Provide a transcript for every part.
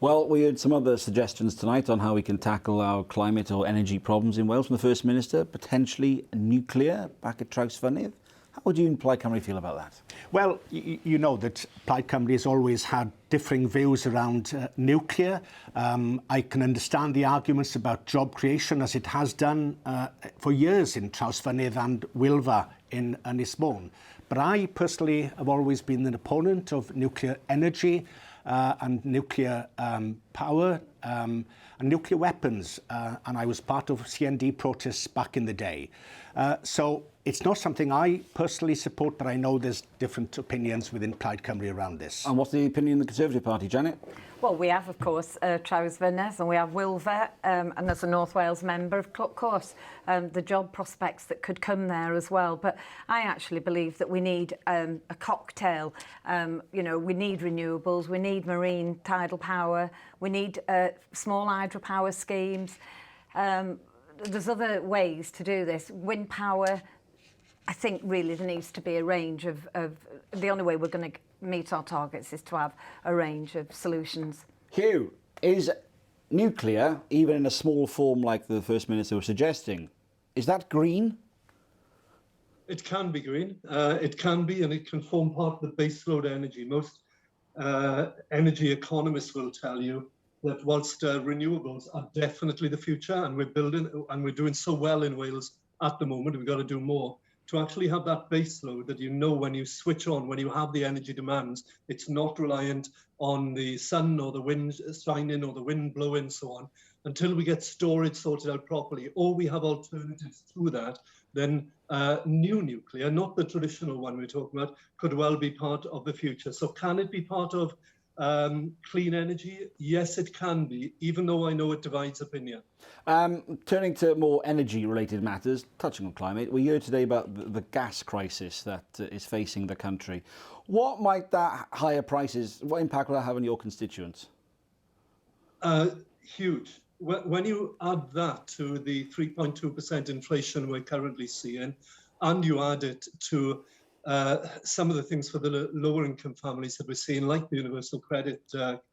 Well, we heard some other suggestions tonight on how we can tackle our climate or energy problems in Wales from the First Minister, potentially nuclear back at Traws-Fynydd. How would you and Plaid Cymru feel about that? Well, you know that Plaid Cymru has always had differing views around nuclear. I can understand the arguments about job creation, as it has done for years in Traws-Fynydd and Wylfa in Ynys Môn. But I personally have always been an opponent of nuclear energy and nuclear power and nuclear weapons. And I was part of CND protests back in the day. So it's not something I personally support, but I know there's different opinions within Plaid Cymru around this. And what's the opinion of the Conservative Party, Janet? Well, we have, of course, Traws-Fynydd, and we have Wylfa, and as a North Wales member, of course, the job prospects that could come there as well. But I actually believe that we need a cocktail. You know, we need renewables, we need marine tidal power, we need small hydropower schemes. There's other ways to do this. Wind power, I think really there needs to be a range of the only way we're going to meet our targets is to have a range of solutions. Hugh, is nuclear, even in a small form like the First Minister was suggesting, is that green? It can be green. It can be, and it can form part of the baseload energy. Most energy economists will tell you that whilst renewables are definitely the future, and we're building and we're doing so well in Wales at the moment, we've got to do more. To actually have that base load that you know when you switch on, when you have the energy demands, it's not reliant on the sun or the wind shining or the wind blowing, so on. Until we get storage sorted out properly, or we have alternatives to that, then new nuclear, not the traditional one we're talking about, could well be part of the future. So can it be part of clean energy? Yes, it can be, even though I know it divides opinion. Turning to more energy-related matters, touching on climate, we heard today about the gas crisis that is facing the country. What might that higher prices, what impact will that have on your constituents? Huge. When you add that to the 3.2% inflation we're currently seeing, and you add it to some of the things for the lower income families that we're seeing, like the universal credit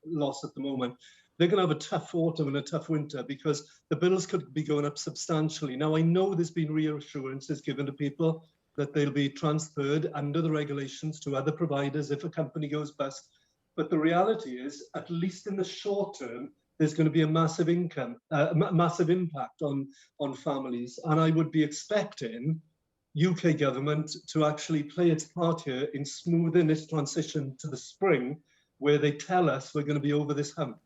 loss at the moment, they're going to have a tough autumn and a tough winter because the bills could be going up substantially. Now, I know there's been reassurances given to people that they'll be transferred under the regulations to other providers if a company goes bust. But the reality is, at least in the short term, there's going to be a massive massive impact on families. And I would be expecting UK government to actually play its part here in smoothing this transition to the spring, where they tell us we're going to be over this hump.